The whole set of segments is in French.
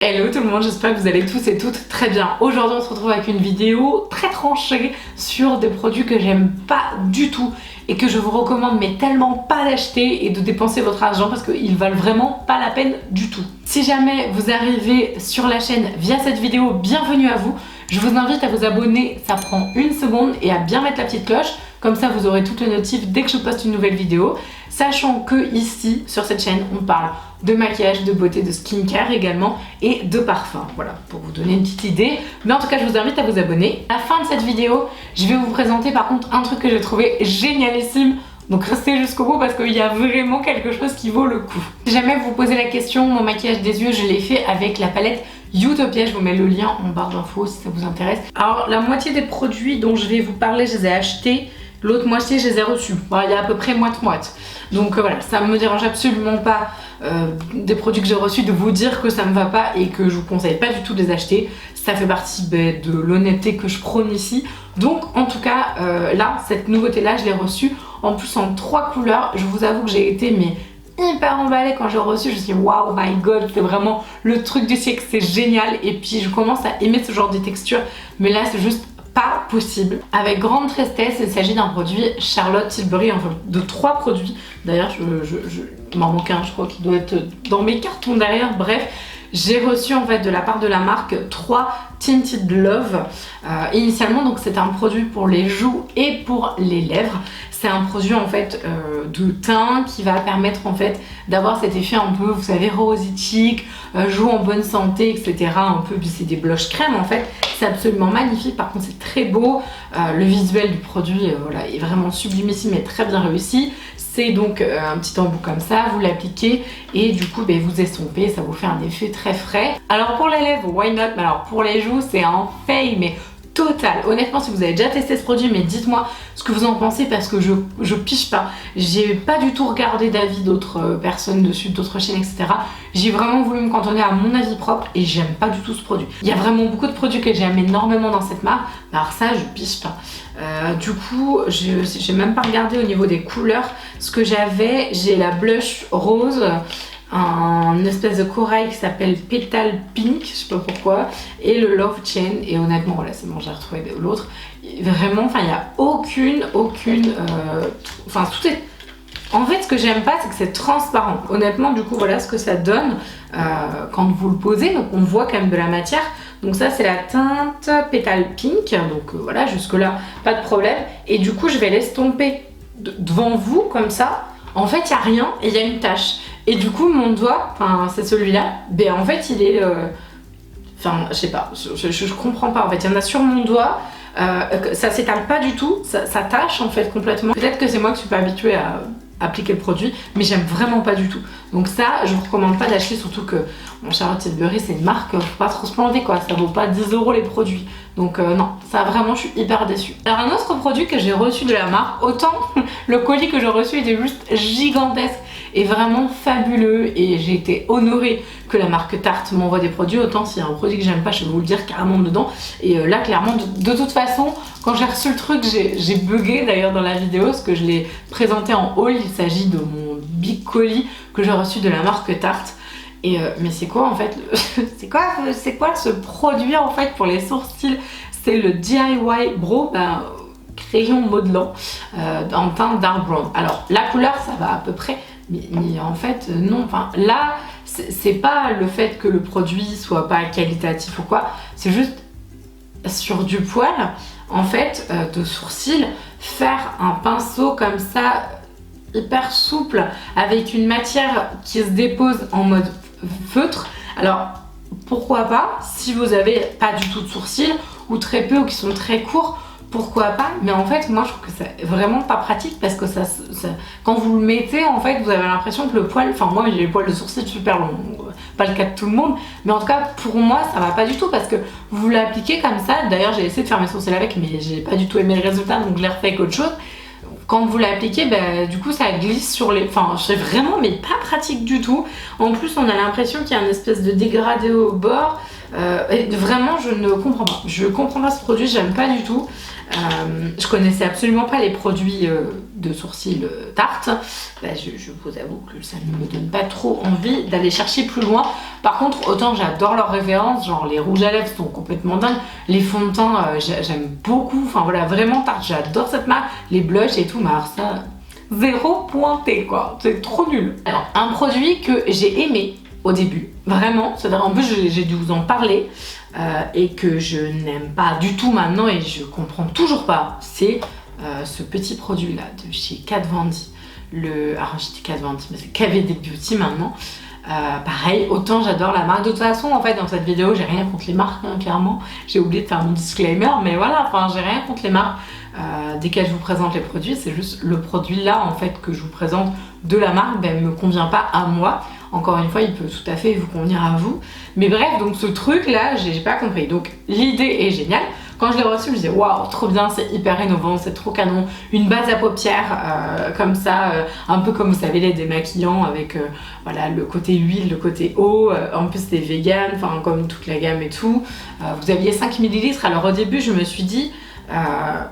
Hello tout le monde, j'espère que vous allez tous et toutes très bien. Aujourd'hui on se retrouve avec une vidéo très tranchée sur des produits que j'aime pas du tout et que je vous recommande mais tellement pas d'acheter et de dépenser votre argent parce qu'ils valent vraiment pas la peine du tout. Si jamais vous arrivez sur la chaîne via cette vidéo, bienvenue à vous. Je vous invite à vous abonner, ça prend une seconde, et à bien mettre la petite cloche, comme ça vous aurez toutes les notifs dès que je poste une nouvelle vidéo. Sachant que ici, sur cette chaîne, on parle de maquillage, de beauté, de skincare également, et de parfum. Voilà, pour vous donner une petite idée. Mais en tout cas, je vous invite à vous abonner. À la fin de cette vidéo, je vais vous présenter par contre un truc que j'ai trouvé génialissime. Donc restez jusqu'au bout parce qu'il y a vraiment quelque chose qui vaut le coup. Si jamais vous posez la question, mon maquillage des yeux, je l'ai fait avec la palette Utopia. Je vous mets le lien en barre d'infos si ça vous intéresse. Alors la moitié des produits dont je vais vous parler, je les ai achetés. L'autre moitié, je les ai reçus. Bon, il y a à peu près moite-moite. Donc voilà, ça me dérange absolument pas des produits que j'ai reçus de vous dire que ça me va pas et que je vous conseille pas du tout de les acheter. Ça fait partie de l'honnêteté que je prône ici. Donc en tout cas, là, cette nouveauté-là, je l'ai reçue. En plus en 3 couleurs. Je vous avoue que j'ai été hyper emballée quand j'ai reçu. Je me suis dit waouh, my god, c'est vraiment le truc du siècle, c'est génial. Et puis je commence à aimer ce genre de texture. Mais là, c'est juste pas possible. Avec grande tristesse, il s'agit d'un produit Charlotte Tilbury, enfin de 3 produits. D'ailleurs, il m'en manque un, je crois qu'il doit être dans mes cartons derrière. Bref, j'ai reçu en fait de la part de la marque 3 Tinted Love. Initialement, donc c'est un produit pour les joues et pour les lèvres. C'est un produit en fait de teint qui va permettre en fait d'avoir cet effet un peu, vous savez, rositique, joues en bonne santé, etc. Un peu, c'est des blush crème en fait. C'est absolument magnifique. Par contre, c'est très beau. Le visuel du produit, voilà, est vraiment sublimissime et très bien réussi. C'est donc un petit embout comme ça, vous l'appliquez et du coup vous estompez, ça vous fait un effet très frais. Alors pour les lèvres, why not? Mais alors pour les joues, c'est un fail, mais total. Honnêtement, si vous avez déjà testé ce produit, mais dites-moi ce que vous en pensez parce que je piche pas. J'ai pas du tout regardé d'avis d'autres personnes dessus, d'autres chaînes, etc. J'ai vraiment voulu me cantonner à mon avis propre et j'aime pas du tout ce produit. Il y a vraiment beaucoup de produits que j'aime énormément dans cette marque, mais alors ça, je piche pas. Du coup, j'ai même pas regardé au niveau des couleurs. Ce que j'avais, j'ai la blush rose, un espèce de corail qui s'appelle Petal Pink, je sais pas pourquoi, et le Love Chain. Et honnêtement, voilà, c'est bon, j'ai retrouvé l'autre. Vraiment, enfin, il n'y a aucune, enfin, tout est. En fait, ce que j'aime pas, c'est que c'est transparent. Honnêtement, du coup, voilà ce que ça donne quand vous le posez. Donc, on voit quand même de la matière. Donc ça, c'est la teinte Petal Pink. Donc voilà, jusque-là, pas de problème. Et du coup, je vais l'estomper devant vous, comme ça. En fait, il n'y a rien et il y a une tache. Et du coup, mon doigt, enfin, c'est celui-là, ben en fait, il est... Enfin, je sais pas, je comprends pas. En fait, il y en a sur mon doigt. Ça s'étale pas du tout. Ça tâche, en fait, complètement. Peut-être que c'est moi qui suis pas habituée à appliquer le produit, mais j'aime vraiment pas du tout. Donc ça, je vous recommande pas d'acheter, surtout que mon Charlotte Tilbury, c'est une marque, faut pas trop se planter quoi, ça vaut pas 10 € les produits. Donc non, ça vraiment, je suis hyper déçue. Alors un autre produit que j'ai reçu de la marque, autant le colis que j'ai reçu était juste gigantesque et vraiment fabuleux et j'ai été honorée que la marque Tarte m'envoie des produits, autant s'il y a un produit que j'aime pas, je vais vous le dire carrément dedans. Et là clairement, de toute façon, quand j'ai reçu le truc, j'ai bugué d'ailleurs dans la vidéo parce que je l'ai présenté en haul. Il s'agit de mon big colis que j'ai reçu de la marque Tarte. Et mais c'est quoi en fait c'est quoi ce produit en fait pour les sourcils? C'est le DIY Brow crayon modelant en teinte dark brown. Alors la couleur ça va à peu près, mais en fait non. Enfin là c'est pas le fait que le produit soit pas qualitatif ou quoi, c'est juste sur du poil en fait de sourcils, faire un pinceau comme ça hyper souple avec une matière qui se dépose en mode feutre. Alors pourquoi pas, si vous avez pas du tout de sourcils ou très peu ou qui sont très courts, pourquoi pas, mais en fait moi je trouve que c'est vraiment pas pratique parce que ça quand vous le mettez en fait vous avez l'impression que le poil, enfin moi j'ai les poils de sourcils super longs, pas le cas de tout le monde, mais en tout cas pour moi ça va pas du tout parce que vous l'appliquez comme ça. D'ailleurs j'ai essayé de faire mes sourcils avec mais j'ai pas du tout aimé le résultat, donc je l'ai refait avec autre chose. Quand vous l'appliquez, du coup ça glisse sur les... Enfin, c'est vraiment mais pas pratique du tout. En plus, on a l'impression qu'il y a une espèce de dégradé au bord. Et vraiment, je ne comprends pas. Je comprends pas ce produit, j'aime pas du tout. Je connaissais absolument pas les produits de sourcils Tarte, bah, je vous avoue que ça ne me donne pas trop envie d'aller chercher plus loin. Par contre, autant j'adore leurs références, genre les rouges à lèvres sont complètement dingues, les fonds de teint j'aime beaucoup, enfin voilà, vraiment Tarte, j'adore cette marque, les blushs et tout, mais alors ça, zéro pointé quoi, c'est trop nul. Alors, un produit que j'ai aimé au début, vraiment, c'est-à-dire en plus j'ai dû vous en parler et que je n'aime pas du tout maintenant et je comprends toujours pas, c'est ce petit produit là de chez Kat Von D. Alors je dis Kat Von D mais c'est KVD Beauty maintenant. Pareil, autant j'adore la marque. De toute façon, en fait, dans cette vidéo, j'ai rien contre les marques, hein, clairement. J'ai oublié de faire mon disclaimer, mais voilà, enfin, j'ai rien contre les marques. Dès que je vous présente les produits, c'est juste le produit là, en fait, que je vous présente de la marque, ben, me convient pas à moi. Encore une fois, il peut tout à fait vous convenir à vous. Mais bref, donc ce truc là, j'ai pas compris. Donc l'idée est géniale. Quand je l'ai reçu, je me disais waouh, trop bien, c'est hyper innovant, c'est trop canon. Une base à paupières comme ça, un peu comme vous savez les démaquillants avec voilà, le côté huile, le côté eau. En plus, c'est vegan, enfin comme toute la gamme et tout. Vous aviez 5 ml. Alors au début, je me suis dit,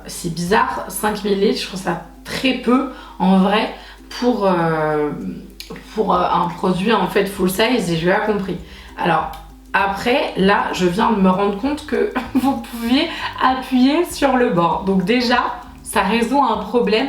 c'est bizarre, 5 ml, je trouve ça très peu en vrai pour un produit en fait full size et je l'ai compris. Alors après, là, je viens de me rendre compte que vous pouviez appuyer sur le bord. Donc déjà, ça résout un problème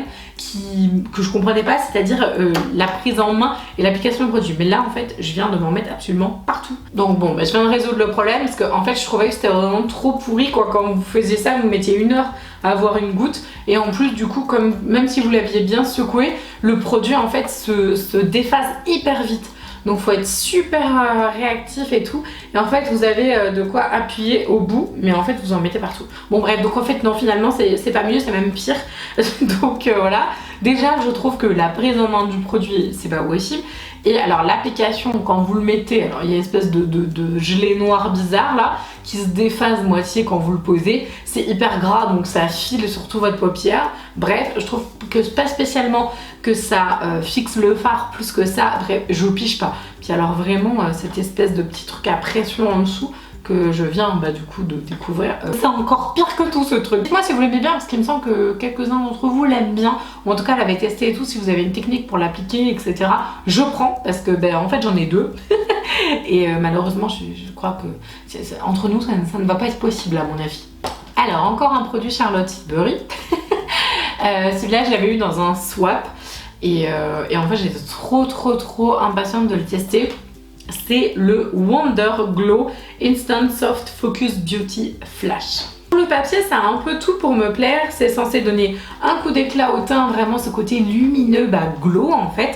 que je comprenais pas, c'est-à-dire la prise en main et l'application du produit. Mais là, en fait, je viens de m'en mettre absolument partout. Donc bon, bah, je viens de résoudre le problème parce que en fait, je trouvais que c'était vraiment trop pourri quoi. Quand vous faisiez ça, vous mettiez 1 heure à avoir une goutte. Et en plus, du coup, même si vous l'aviez bien secoué, le produit, en fait, se déphase hyper vite. Donc faut être super réactif et tout. Et en fait vous avez de quoi appuyer au bout, mais en fait vous en mettez partout. Bon bref, donc en fait non, finalement c'est pas mieux, c'est même pire. Donc voilà. Déjà je trouve que la prise en main du produit c'est pas possible. Et alors l'application quand vous le mettez, alors il y a une espèce de gelée noir bizarre là qui se déphase moitié quand vous le posez. C'est hyper gras donc ça file sur toute votre paupière. Bref, je trouve que pas spécialement que ça fixe le fard plus que ça. Bref, je pige pas. Puis alors vraiment cette espèce de petit truc à pression en dessous que je viens bah, du coup de découvrir. C'est encore pire que tout ce truc. Dites-moi si vous l'aimez bien parce qu'il me semble que quelques-uns d'entre vous l'aiment bien ou en tout cas l'avaient testé et tout. Si vous avez une technique pour l'appliquer etc. Je prends parce que ben, en fait j'en ai 2 et malheureusement je crois que entre nous ça ne va pas être possible à mon avis. Alors encore un produit Charlotte Tilbury. Celui-là je l'avais eu dans un swap et en fait j'étais trop impatiente de le tester. C'est le Wonder Glow Instant Soft Focus Beauty Flash. Pour le papier, ça a un peu tout pour me plaire. C'est censé donner un coup d'éclat au teint, vraiment ce côté lumineux, bah glow en fait.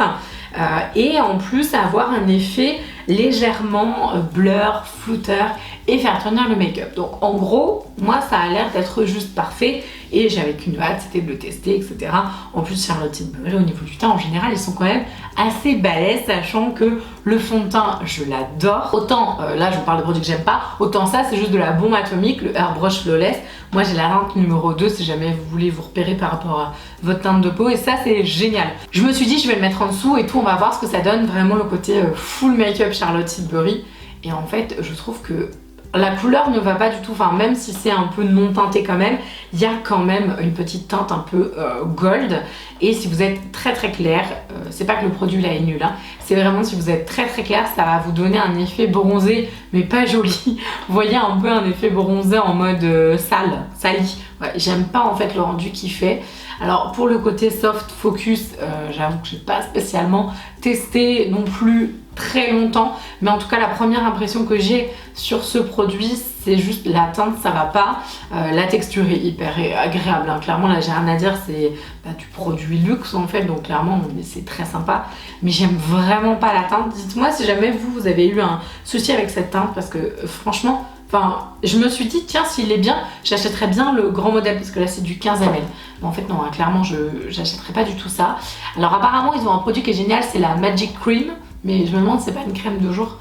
Et en plus avoir un effet légèrement blur, flouteur et faire tenir le make-up. Donc en gros, moi ça a l'air d'être juste parfait et j'avais qu'une hâte, c'était de le tester, etc. En plus Charlotte Tilbury au niveau du teint en général ils sont quand même assez balèzes, sachant que le fond de teint je l'adore. Autant là je vous parle de produits que j'aime pas, autant ça c'est juste de la bombe atomique, le Airbrush Flawless. Moi j'ai la teinte numéro 2 si jamais vous voulez vous repérer par rapport à votre teinte de peau et ça c'est génial. Je me suis dit je vais le mettre en dessous et tout, on va voir ce que ça donne, vraiment le côté full make-up Charlotte Tilbury. Et en fait je trouve que la couleur ne va pas du tout, enfin même si c'est un peu non teinté quand même, il y a quand même une petite teinte un peu gold. Et si vous êtes très clair, c'est pas que le produit là est nul, hein, c'est vraiment si vous êtes très clair, ça va vous donner un effet bronzé, mais pas joli. Vous voyez un peu un effet bronzé en mode sali. Ouais, j'aime pas en fait le rendu qu'il fait. Alors pour le côté soft focus, j'avoue que j'ai pas spécialement testé non plus très longtemps, mais en tout cas la première impression que j'ai sur ce produit c'est juste la teinte ça va pas, la texture est hyper agréable, hein. Clairement là j'ai rien à dire, c'est du produit luxe en fait, donc clairement c'est très sympa, mais j'aime vraiment pas la teinte. Dites-moi si jamais vous avez eu un souci avec cette teinte parce que franchement, enfin, je me suis dit, tiens, s'il est bien, j'achèterais bien le grand modèle parce que là c'est du 15 ml. Mais en fait, non, hein, clairement, j'achèterais pas du tout ça. Alors, apparemment, ils ont un produit qui est génial, c'est la Magic Cream. Mais je me demande si c'est pas une crème de jour.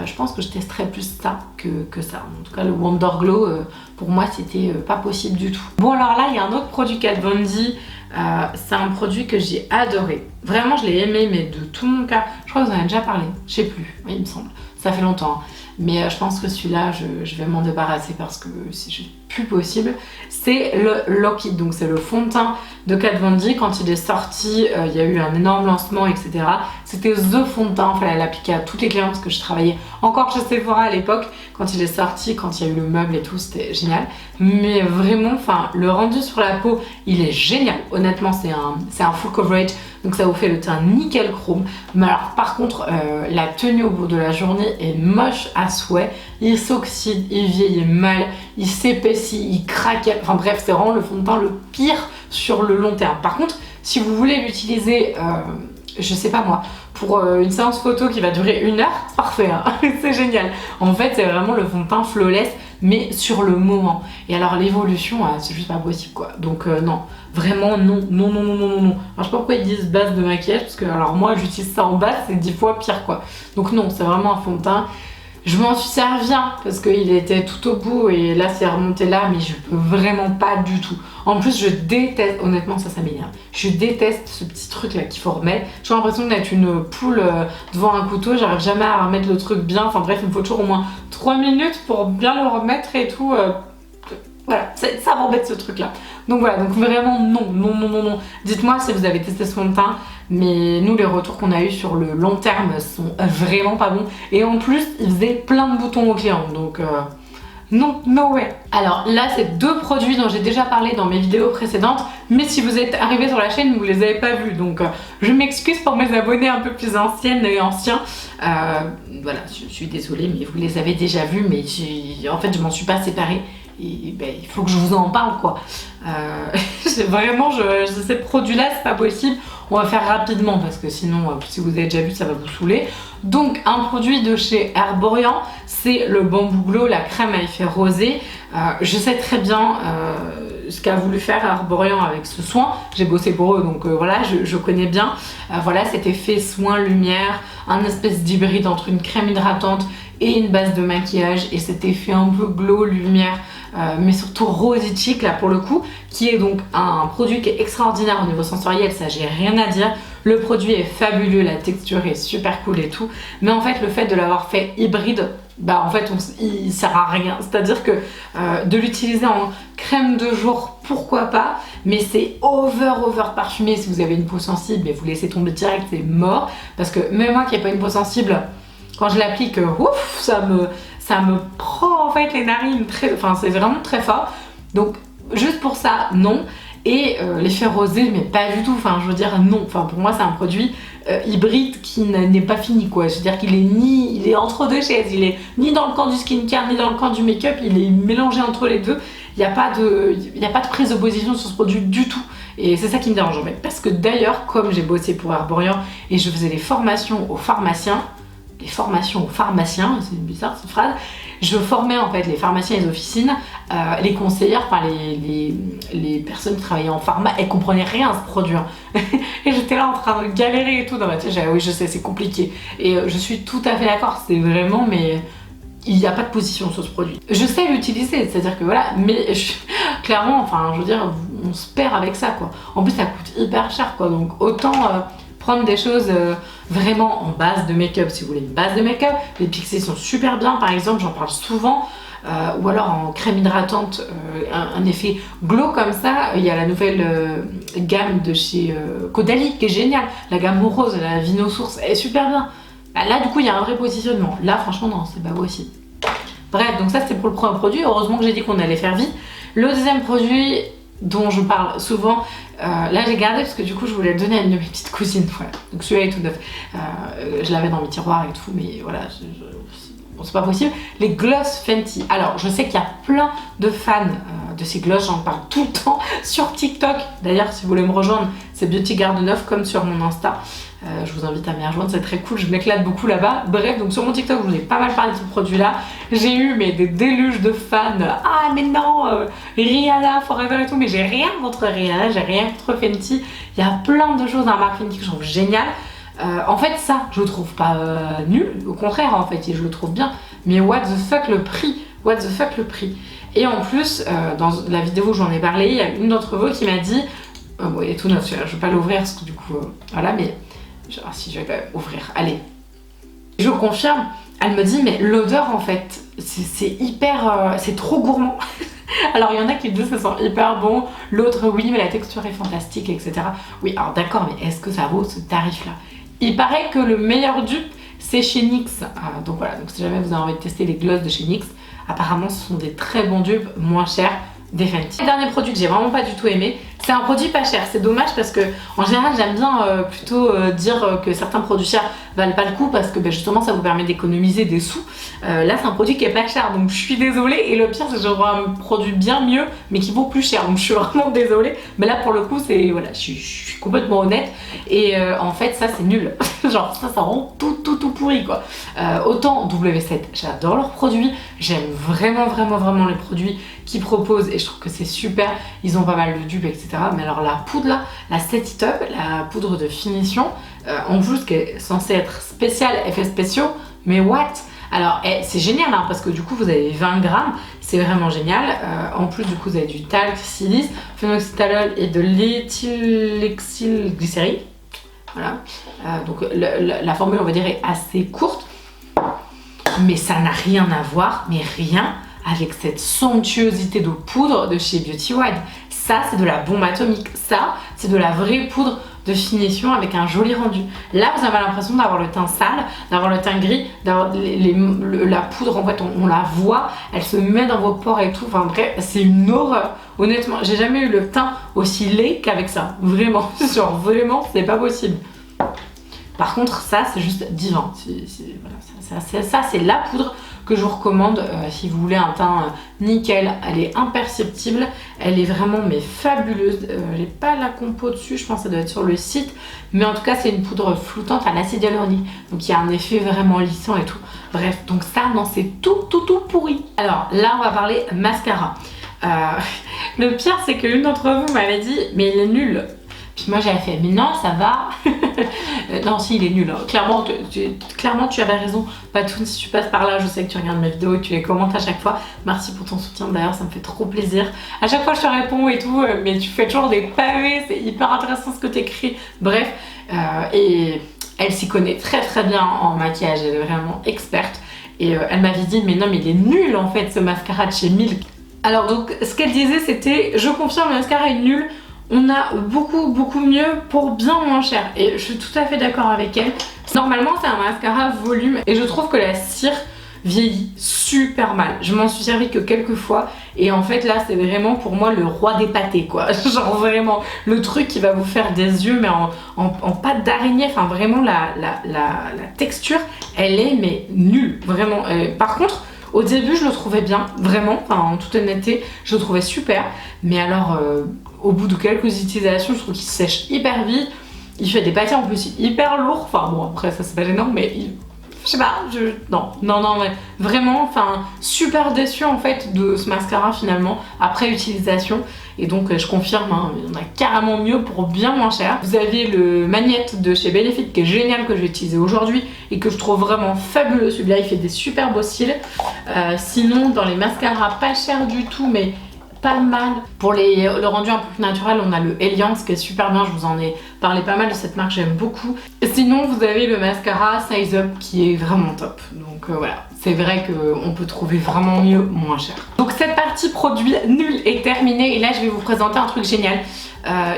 Je pense que je testerais plus ça que ça. En tout cas, le Wonder Glow, pour moi, c'était pas possible du tout. Bon, alors là, il y a un autre produit Kat Von D. C'est un produit que j'ai adoré. Vraiment, je l'ai aimé, mais de tout mon cœur. Je crois que vous en avez déjà parlé. Je sais plus, oui, il me semble. Ça fait longtemps. Hein. Mais je pense que celui-là, je vais m'en débarrasser parce que plus possible, c'est le Lock It. Donc c'est le fond de teint de Kat Von D. Quand il est sorti, il y a eu un énorme lancement, etc. C'était the fond de teint, il fallait l'appliquer à tous les clients parce que je travaillais encore chez Sephora à l'époque. Quand il est sorti, quand il y a eu le meuble et tout, c'était génial. Mais vraiment, enfin, le rendu sur la peau, il est génial. Honnêtement, c'est un full coverage, donc ça vous fait le teint nickel chrome. Mais alors, par contre, la tenue au bout de la journée est moche à souhait. Il s'oxyde, il vieillit mal, il s'épaissit, il craque. Enfin bref, c'est vraiment le fond de teint le pire sur le long terme. Par contre, si vous voulez l'utiliser, je sais pas moi, pour une séance photo qui va durer 1 heure, c'est parfait, hein. C'est génial. En fait, c'est vraiment le fond de teint flawless, mais sur le moment. Et alors l'évolution, c'est juste pas possible, quoi. Donc non, vraiment non. Alors je sais pas pourquoi ils disent base de maquillage, parce que alors moi j'utilise ça en base, c'est 10 fois pire, quoi. Donc non, c'est vraiment un fond de teint. Je m'en suis servi parce qu'il était tout au bout et là c'est remonté là, mais je peux vraiment pas du tout. En plus je déteste, honnêtement ça m'énerve, je déteste ce petit truc là qu'il faut remettre. J'ai l'impression d'être une poule devant un couteau, j'arrive jamais à remettre le truc bien. Enfin bref, il me faut toujours au moins 3 minutes pour bien le remettre et tout. Voilà, ça m'embête ce truc là. Donc voilà, donc vraiment non. Dites-moi si vous avez testé ce fond de teint, mais nous les retours qu'on a eu sur le long terme sont vraiment pas bons. Et en plus, il faisait plein de boutons aux clients, donc non, no way. Alors là, c'est 2 produits dont j'ai déjà parlé dans mes vidéos précédentes, mais si vous êtes arrivé sur la chaîne, vous les avez pas vus, donc je m'excuse pour mes abonnés un peu plus anciennes et anciens. Voilà, je suis désolée, mais vous les avez déjà vus, mais en fait, je m'en suis pas séparée. Et ben, il faut que je vous en parle, quoi. Vraiment, ces produits-là, c'est pas possible. On va faire rapidement parce que sinon, si vous avez déjà vu, ça va vous saouler. Donc, un produit de chez Herborian, c'est le Bamboo Glow, la crème à effet rosé. Je sais très bien ce qu'a voulu faire Herborian avec ce soin. J'ai bossé pour eux, donc voilà, je connais bien. Voilà, cet effet soin lumière, un espèce d'hybride entre une crème hydratante et une base de maquillage, et cet effet un peu glow lumière, mais surtout rosy là pour le coup, qui est donc un produit qui est extraordinaire au niveau sensoriel, ça j'ai rien à dire. Le produit est fabuleux, la texture est super cool et tout, mais en fait le fait de l'avoir fait hybride, bah en fait il sert à rien. C'est à dire que de l'utiliser en crème de jour, pourquoi pas, mais c'est over parfumé. Si vous avez une peau sensible, mais vous laissez tomber direct, c'est mort, parce que même moi qui n'ai pas une peau sensible, quand je l'applique, ouf, ça me prend en fait les narines, enfin c'est vraiment très fort. Donc juste pour ça, non. Et l'effet rosé, mais pas du tout, enfin je veux dire non. Enfin pour moi c'est un produit hybride qui n'est pas fini, quoi. Je veux dire qu'il est il est entre deux chaises, il est ni dans le camp du skincare ni dans le camp du make-up, il est mélangé entre les deux. Il n'y a pas de prise de position sur ce produit du tout. Et c'est ça qui me dérange en fait. Parce que d'ailleurs, comme j'ai bossé pour Herborian et je faisais des formations aux pharmaciens, c'est bizarre cette phrase, je formais en fait les pharmaciens et les officines, les conseillères, enfin les personnes qui travaillaient en pharma, elles comprenaient rien à ce produit. Et j'étais là en train de galérer et tout dans ma tête, oui je sais, c'est compliqué. Et je suis tout à fait d'accord, c'est vraiment, mais il n'y a pas de position sur ce produit. Je sais l'utiliser, c'est-à-dire que voilà, mais clairement, enfin je veux dire, on se perd avec ça, quoi. En plus ça coûte hyper cher, quoi, donc autant prendre des choses vraiment en base de make-up. Si vous voulez une base de make-up, les Pixi sont super bien, par exemple, j'en parle souvent. Ou alors en crème hydratante, un effet glow comme ça. Il y a la nouvelle gamme de chez Caudalie qui est géniale, la gamme rose, la Vino Source, elle est super bien. Là du coup il y a un vrai positionnement, là franchement non, c'est pas possible. Bref, donc ça c'était pour le premier produit. Heureusement que j'ai dit qu'on allait faire vite. Le deuxième produit dont je parle souvent, là j'ai gardé parce que du coup je voulais le donner à une de mes petites cousines, voilà. Donc celui-là est tout neuf, je l'avais dans mes tiroirs et tout, mais voilà, bon, c'est pas possible. Les gloss Fenty. Alors je sais qu'il y a plein de fans de ces gloss, j'en parle tout le temps sur TikTok. D'ailleurs si vous voulez me rejoindre, c'est Beauty Garde 9 comme sur mon Insta. Je vous invite à m'y rejoindre, c'est très cool, je m'éclate beaucoup là-bas. Bref, donc sur mon TikTok, je vous ai pas mal parlé de ce produit-là. J'ai eu des déluges de fans. Ah mais non, Rihanna, Forever et tout, mais j'ai rien contre Rihanna, j'ai rien contre Fenty. Il y a plein de choses dans la marque Fenty que je trouve génial. En fait, ça, je le trouve pas nul, au contraire en fait, et je le trouve bien. Mais what the fuck le prix, Et en plus, dans la vidéo où j'en ai parlé, il y a une d'entre vous qui m'a dit, bon, il est tout neuf, je vais pas l'ouvrir parce que du coup, voilà, mais si je vais pas ouvrir, allez. Je confirme, elle me dit, mais l'odeur en fait, c'est hyper, c'est trop gourmand. Alors il y en a qui disent que ça sent hyper bon, l'autre oui mais la texture est fantastique, etc. Oui alors d'accord, mais est-ce que ça vaut ce tarif là? Il paraît que le meilleur dupe c'est chez NYX, donc voilà, donc si jamais vous avez envie de tester les gloss de chez NYX, apparemment ce sont des très bons dupes, moins chers des Fenty. Le dernier produit que j'ai vraiment pas du tout aimé, c'est un produit pas cher, c'est dommage parce que en général j'aime bien plutôt dire que certains produits chers valent pas le coup parce que justement ça vous permet d'économiser des sous. Là c'est un produit qui est pas cher donc je suis désolée, et le pire c'est que j'aurai un produit bien mieux mais qui vaut plus cher, donc je suis vraiment désolée, mais là pour le coup c'est voilà, je suis complètement honnête, et en fait ça c'est nul. Genre ça rend tout pourri quoi. Autant W7 j'adore leurs produits, j'aime vraiment les produits qu'ils proposent et je trouve que c'est super, ils ont pas mal de dupes etc. Mais alors la poudre là, la Set It Up, la poudre de finition, en plus qui est censée être spéciale, effets spéciaux, mais what? Alors c'est génial hein, parce que du coup vous avez 20 grammes, c'est vraiment génial. En plus du coup vous avez du talc, silice, phénoxyéthanol et de l'éthylhexylglycérine. Voilà, donc la formule on va dire est assez courte, mais ça n'a rien à voir, mais rien avec cette somptuosité de poudre de chez Beauty Wild. Ça c'est de la bombe atomique, ça c'est de la vraie poudre de finition avec un joli rendu. Là vous avez l'impression d'avoir le teint sale, d'avoir le teint gris, d'avoir la poudre en fait on la voit, elle se met dans vos pores et tout, enfin bref c'est une horreur. Honnêtement j'ai jamais eu le teint aussi laid qu'avec ça, vraiment, genre vraiment c'est pas possible. Par contre ça c'est juste divin, ça c'est la poudre que je vous recommande si vous voulez un teint nickel. Elle est imperceptible, elle est vraiment mais fabuleuse. J'ai pas la compo dessus, je pense que ça doit être sur le site, mais en tout cas c'est une poudre flottante à l'acide hyaluronique, donc il y a un effet vraiment lissant et tout. Bref, donc ça non c'est tout pourri. Alors là on va parler mascara. Le pire c'est qu'une d'entre vous m'avait dit mais il est nul. Puis moi j'avais fait mais non ça va. Non si il est nul hein. Clairement tu avais raison Patoun, si tu passes par là je sais que tu regardes mes vidéos et que tu les commentes à chaque fois. Merci pour ton soutien d'ailleurs, ça me fait trop plaisir. À chaque fois je te réponds et tout, mais tu fais toujours des pavés, c'est hyper intéressant ce que tu écris. Bref, et elle s'y connaît très bien en maquillage, elle est vraiment experte. Et elle m'avait dit mais non mais il est nul en fait ce mascara de chez Milk. Alors donc ce qu'elle disait c'était je confirme le mascara est nul. On a beaucoup mieux pour bien moins cher, et je suis tout à fait d'accord avec elle. Normalement c'est un mascara volume et je trouve que la cire vieillit super mal. Je m'en suis servi que quelques fois et en fait là c'est vraiment pour moi le roi des pâtés quoi. Genre vraiment le truc qui va vous faire des yeux mais en pâte d'araignée, enfin vraiment la texture elle est mais nulle vraiment. Par contre au début je le trouvais bien, vraiment, enfin, en toute honnêteté je le trouvais super, mais alors au bout de quelques utilisations je trouve qu'il sèche hyper vite, il fait des pâtés en plus hyper lourds, enfin bon après ça c'est pas gênant mais je sais pas, non mais vraiment, enfin super déçue en fait de ce mascara finalement après utilisation. Et donc je confirme, hein, il y en a carrément mieux pour bien moins cher. Vous avez le Magnette de chez Benefit qui est génial, que je vais utiliser aujourd'hui et que je trouve vraiment fabuleux. Celui-là il fait des super beaux cils. Sinon dans les mascaras pas cher du tout mais pas mal. Pour le rendu un peu plus naturel, on a le Eliance qui est super bien, je vous en ai parlé pas mal de cette marque, j'aime beaucoup. Sinon vous avez le mascara Size Up qui est vraiment top. Donc voilà, c'est vrai qu'on peut trouver vraiment mieux, moins cher. Donc cette partie produit nul est terminée et là je vais vous présenter un truc génial.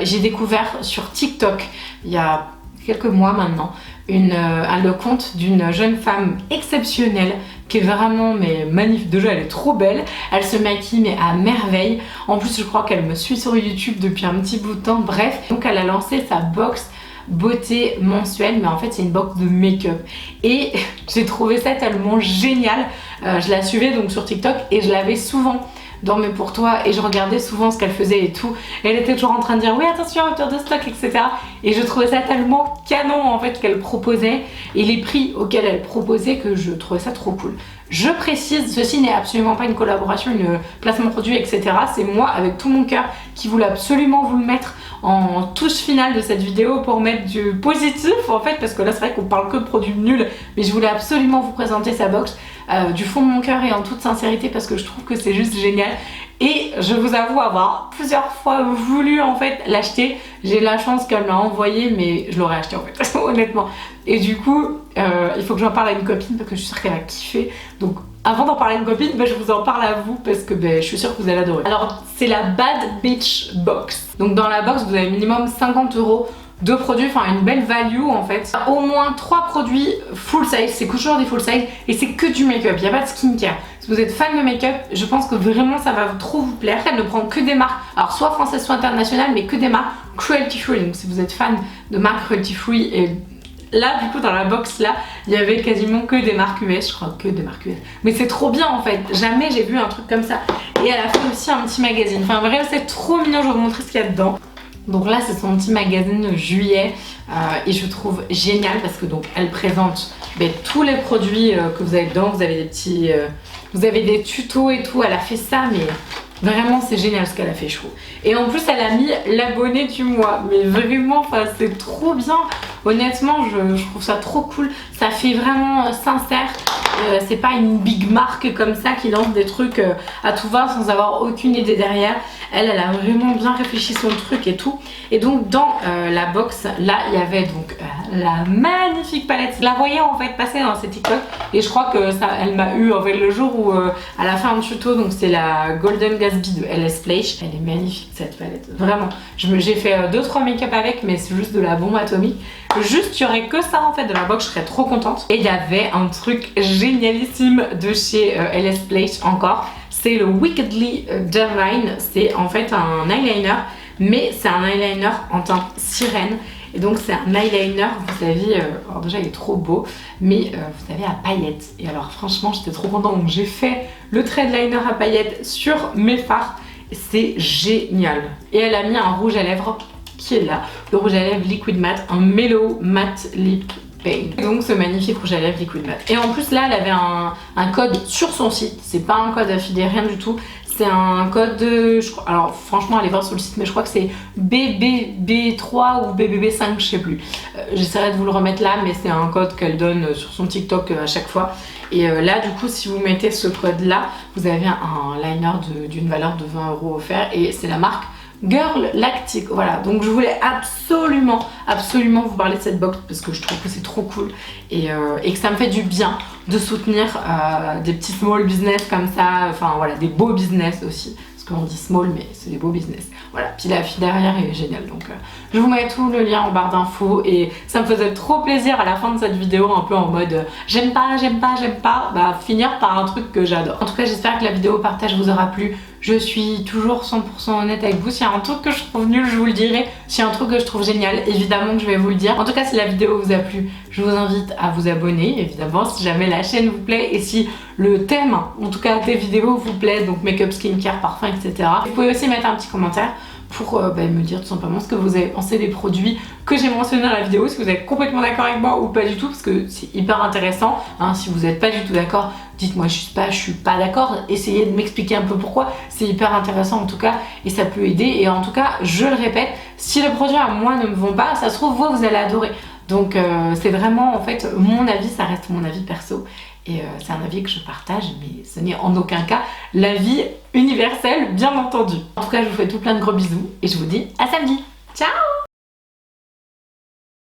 J'ai découvert sur TikTok il y a quelques mois maintenant le compte d'une jeune femme exceptionnelle qui est vraiment mais magnifique. Déjà elle est trop belle, elle se maquille mais à merveille. En plus je crois qu'elle me suit sur YouTube depuis un petit bout de temps. Bref, donc elle a lancé sa box beauté mensuelle, mais en fait c'est une box de make-up et j'ai trouvé ça tellement génial. Je la suivais donc sur TikTok et je l'avais souvent dans mes pour toi et je regardais souvent ce qu'elle faisait et tout, et elle était toujours en train de dire oui attention rupture de stock etc, et je trouvais ça tellement canon en fait qu'elle proposait et les prix auxquels elle proposait que je trouvais ça trop cool. Je précise, ceci n'est absolument pas une collaboration, une placement produit etc, c'est moi avec tout mon cœur qui voulais absolument vous le mettre en touche finale de cette vidéo pour mettre du positif en fait, parce que là c'est vrai qu'on parle que de produits nuls, mais je voulais absolument vous présenter sa box du fond de mon cœur et en toute sincérité parce que je trouve que c'est juste génial. Et je vous avoue avoir plusieurs fois voulu en fait l'acheter. J'ai la chance qu'elle me l'a envoyé, mais je l'aurais acheté en fait honnêtement. Et du coup il faut que j'en parle à une copine parce que je suis sûre qu'elle va kiffer. Donc Avant d'en parler à une copine, je vous en parle à vous parce que je suis sûre que vous allez adorer. Alors c'est la Bad Bitch Box. Donc dans la box vous avez minimum 50 € de produits, enfin une belle value en fait. Au moins 3 produits full size, c'est toujours des full size et c'est que du make-up, il n'y a pas de skincare. Si vous êtes fan de make-up, je pense que vraiment ça va trop vous plaire. Elle ne prend que des marques, alors soit françaises soit internationales, mais que des marques cruelty free. Donc si vous êtes fan de marques cruelty free, et là du coup dans la box là, il y avait quasiment que des marques US, je crois que des marques US. Mais c'est trop bien en fait, jamais j'ai vu un truc comme ça. Et elle a fait aussi un petit magazine, enfin vraiment c'est trop mignon, je vais vous montrer ce qu'il y a dedans. Donc là c'est son petit magazine juillet et je trouve génial parce que donc elle présente tous les produits que vous avez dedans, vous avez des petits, vous avez des tutos et tout, elle a fait ça mais vraiment c'est génial ce qu'elle a fait, je trouve. Et en plus elle a mis l'abonné du mois, mais vraiment c'est trop bien, honnêtement je trouve ça trop cool, ça fait vraiment sincère. C'est pas une big marque comme ça qui lance des trucs à tout va sans avoir aucune idée derrière. Elle a vraiment bien réfléchi son truc et tout. Et donc dans la box, là il y avait donc la magnifique palette. Je la voyais en fait passer dans ses TikTok et je crois que ça, elle m'a eu en fait le jour où elle a fait un tuto. Donc c'est la Golden Gatsby de LS Play. Elle est magnifique cette palette, vraiment. J'ai fait 2-3 make-up avec, mais c'est juste de la bombe atomique. Juste il y aurait que ça en fait de la box, je serais trop contente. Et il y avait un truc génialissime de chez LS Play encore. C'est le Wickedly Divine. C'est en fait un eyeliner, mais c'est un eyeliner en teinte sirène. Et donc c'est un eyeliner, vous savez, alors déjà il est trop beau, mais vous savez à paillettes. Et alors franchement j'étais trop contente, donc j'ai fait le trait de liner à paillettes sur mes fards. C'est génial. Et elle a mis un rouge à lèvres qui est là, le rouge à lèvres Liquid Matte, un Mellow Matte Lip Paint. Donc ce magnifique rouge à lèvres Liquid Matte. Et en plus là elle avait un code sur son site, c'est pas un code affilié, rien du tout. C'est un code de, alors franchement allez voir sur le site, mais je crois que c'est BBB3 ou BBB5, je sais plus. J'essaierai de vous le remettre là, mais c'est un code qu'elle donne sur son TikTok à chaque fois. Et là du coup si vous mettez ce code là, vous avez un liner d'une valeur de 20 € offert et c'est la marque Girl Lactic. Voilà, donc je voulais absolument vous parler de cette box parce que je trouve que c'est trop cool et que ça me fait du bien de soutenir des petits small business comme ça, enfin voilà, des beaux business aussi, parce qu'on dit small mais c'est des beaux business. Voilà, puis la fille derrière est géniale, donc je vous mets tout le lien en barre d'infos et ça me faisait trop plaisir à la fin de cette vidéo, un peu en mode j'aime pas, finir par un truc que j'adore. En tout cas j'espère que la vidéo partage vous aura plu. Je suis toujours 100% honnête avec vous. S'il y a un truc que je trouve nul, je vous le dirai. S'il y a un truc que je trouve génial, évidemment que je vais vous le dire. En tout cas, si la vidéo vous a plu, je vous invite à vous abonner, évidemment, si jamais la chaîne vous plaît. Et si le thème, en tout cas des vidéos, vous plaît, donc make-up, skincare, parfum, etc. Vous pouvez aussi mettre un petit commentaire pour me dire tout simplement ce que vous avez pensé des produits que j'ai mentionnés dans la vidéo, si vous êtes complètement d'accord avec moi ou pas du tout, parce que c'est hyper intéressant, hein. Si vous n'êtes pas du tout d'accord, dites-moi je suis pas d'accord, essayez de m'expliquer un peu pourquoi, c'est hyper intéressant en tout cas et ça peut aider. Et en tout cas je le répète, si les produits à moi ne me vont pas, ça se trouve vous allez adorer. Donc c'est vraiment en fait mon avis, ça reste mon avis perso. Et c'est un avis que je partage, mais ce n'est en aucun cas l'avis universel, bien entendu. En tout cas, je vous fais tout plein de gros bisous et je vous dis à samedi. Ciao!